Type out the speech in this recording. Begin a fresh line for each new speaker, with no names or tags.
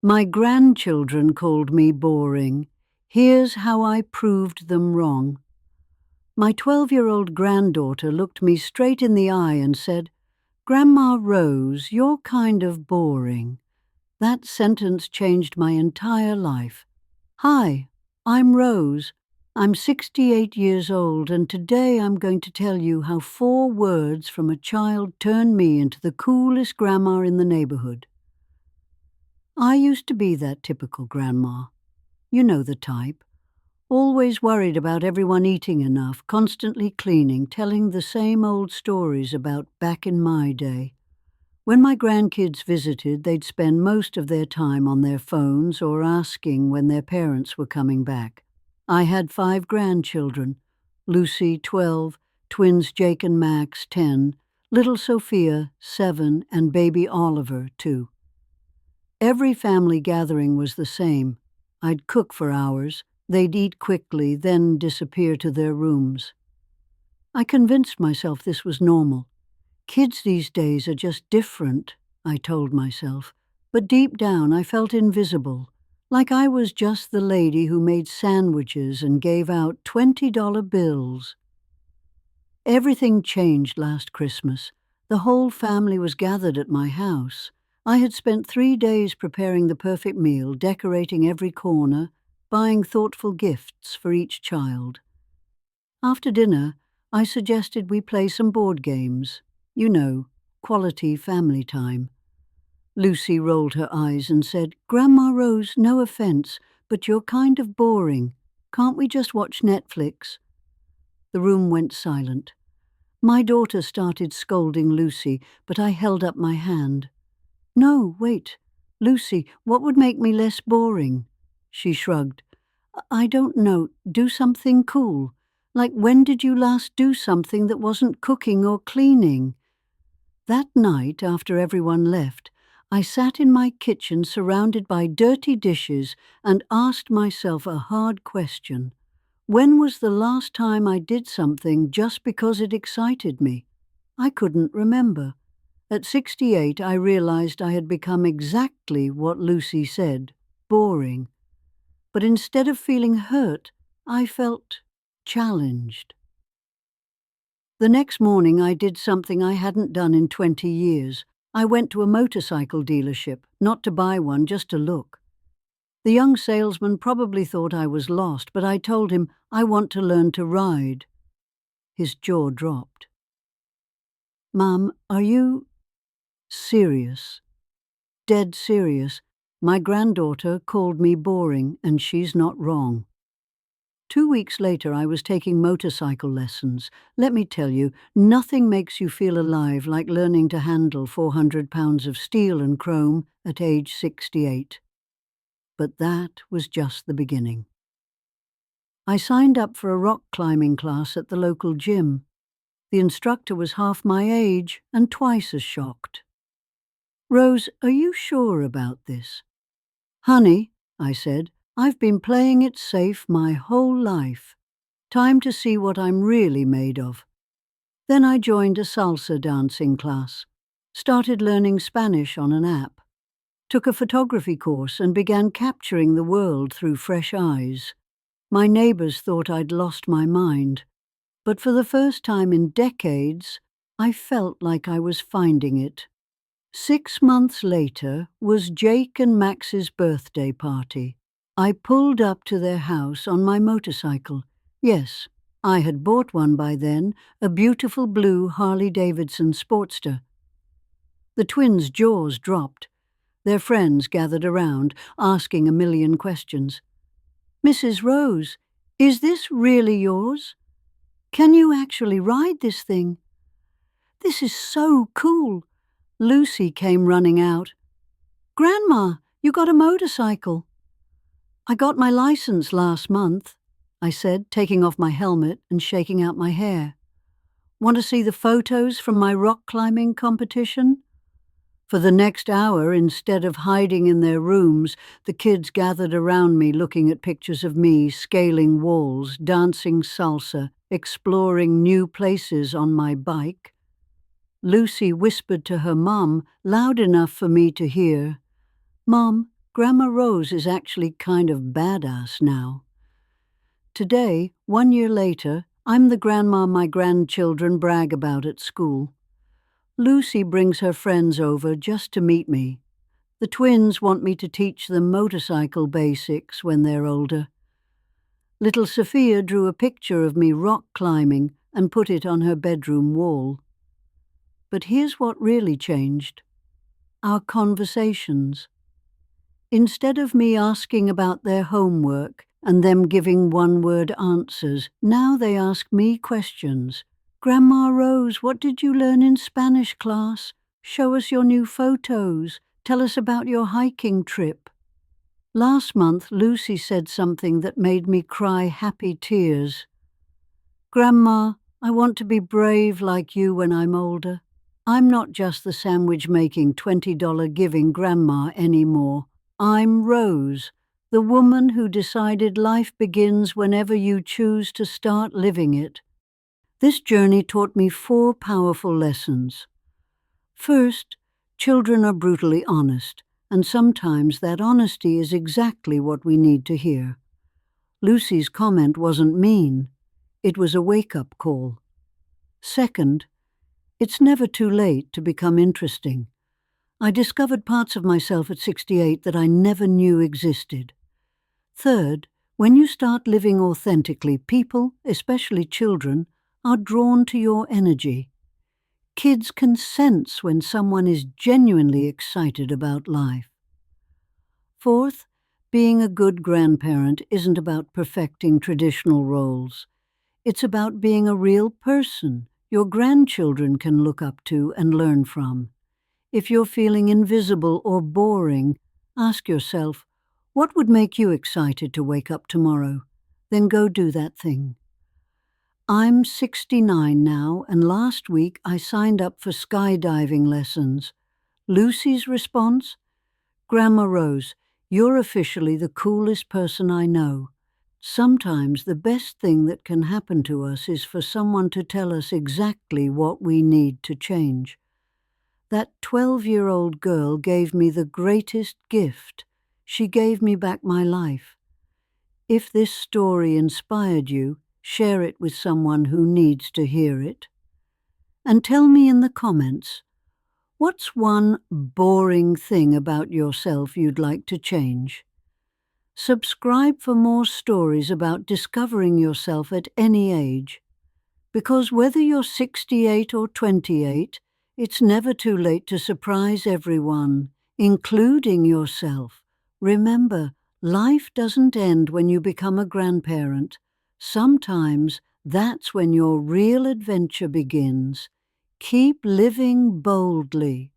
My grandchildren called me boring. Here's how I proved them wrong. My 12-year-old granddaughter looked me straight in the eye and said, "Grandma Rose, you're kind of boring." That sentence changed my entire life. Hi, I'm Rose. I'm 68 years old, and today I'm going to tell you how 4 words from a child turned me into the coolest grandma in the neighborhood. I used to be that typical grandma. You know the type. Always worried about everyone eating enough, constantly cleaning, telling the same old stories about back in my day. When my grandkids visited, they'd spend most of their time on their phones or asking when their parents were coming back. I had 5 grandchildren, Lucy, 12, twins Jake and Max, 10, little Sophia, 7, and baby Oliver, 2. Every family gathering was the same. I'd cook for hours, they'd eat quickly, then disappear to their rooms. I convinced myself this was normal. Kids these days are just different, I told myself, but deep down I felt invisible, like I was just the lady who made sandwiches and gave out $20 bills. Everything changed last Christmas. The whole family was gathered at my house. I had spent 3 days preparing the perfect meal, decorating every corner, buying thoughtful gifts for each child. After dinner, I suggested we play some board games. You know, quality family time. Lucy rolled her eyes and said, "Grandma Rose, no offense, but you're kind of boring. Can't we just watch Netflix?" The room went silent. My daughter started scolding Lucy, but I held up my hand. "No, wait. Lucy, what would make me less boring?" She shrugged. "I don't know. Do something cool. Like, when did you last do something that wasn't cooking or cleaning?" That night, after everyone left, I sat in my kitchen surrounded by dirty dishes and asked myself a hard question. When was the last time I did something just because it excited me? I couldn't remember. At 68, I realized I had become exactly what Lucy said, boring. But instead of feeling hurt, I felt challenged. The next morning, I did something I hadn't done in 20 years. I went to a motorcycle dealership, not to buy one, just to look. The young salesman probably thought I was lost, but I told him, "I want to learn to ride." His jaw dropped. "Mom, are you serious?" "Dead serious. My granddaughter called me boring, and she's not wrong." 2 weeks later, I was taking motorcycle lessons. Let me tell you, nothing makes you feel alive like learning to handle 400 pounds of steel and chrome at age 68. But that was just the beginning. I signed up for a rock climbing class at the local gym. The instructor was half my age and twice as shocked. "Rose, are you sure about this?" "Honey," I said, "I've been playing it safe my whole life. Time to see what I'm really made of." Then I joined a salsa dancing class, started learning Spanish on an app, took a photography course and began capturing the world through fresh eyes. My neighbors thought I'd lost my mind, but for the first time in decades, I felt like I was finding it. 6 months later was Jake and Max's birthday party. I pulled up to their house on my motorcycle. Yes, I had bought one by then, a beautiful blue Harley-Davidson Sportster. The twins' jaws dropped. Their friends gathered around, asking a million questions. "Mrs. Rose, is this really yours? Can you actually ride this thing? This is so cool." Lucy came running out. "Grandma, you got a motorcycle." "I got my license last month," I said, taking off my helmet and shaking out my hair. "Want to see the photos from my rock climbing competition?" For the next hour, instead of hiding in their rooms, the kids gathered around me looking at pictures of me scaling walls, dancing salsa, exploring new places on my bike. Lucy whispered to her mom, loud enough for me to hear, "Mom, Grandma Rose is actually kind of badass now. Today, 1 year later, I'm the grandma my grandchildren brag about at school. Lucy brings her friends over just to meet me. The twins want me to teach them motorcycle basics when they're older. Little Sophia drew a picture of me rock climbing and put it on her bedroom wall. But here's what really changed: our conversations. Instead of me asking about their homework and them giving one-word answers, now they ask me questions. Grandma Rose, what did you learn in Spanish class? Show us your new photos. Tell us about your hiking trip. Last month, Lucy said something that made me cry happy tears. Grandma, I want to be brave like you when I'm older. I'm not just the sandwich-making $20 giving grandma anymore. I'm Rose, the woman who decided life begins whenever you choose to start living it. This journey taught me 4 powerful lessons. First, children are brutally honest, and sometimes that honesty is exactly what we need to hear. Lucy's comment wasn't mean. It was a wake-up call. Second, it's never too late to become interesting. I discovered parts of myself at 68 that I never knew existed. Third, when you start living authentically, people, especially children, are drawn to your energy. Kids can sense when someone is genuinely excited about life. Fourth, being a good grandparent isn't about perfecting traditional roles. It's about being a real person your grandchildren can look up to and learn from. If you're feeling invisible or boring, ask yourself, what would make you excited to wake up tomorrow? Then go do that thing. I'm 69 now, and last week I signed up for skydiving lessons. Lucy's response? Grandma Rose, you're officially the coolest person I know. Sometimes the best thing that can happen to us is for someone to tell us exactly what we need to change. That 12-year-old girl gave me the greatest gift. She gave me back my life. If this story inspired you, share it with someone who needs to hear it. And tell me in the comments, what's one boring thing about yourself you'd like to change? Subscribe for more stories about discovering yourself at any age. Because whether you're 68 or 28, it's never too late to surprise everyone, including yourself. Remember, life doesn't end when you become a grandparent. Sometimes that's when your real adventure begins. Keep living boldly.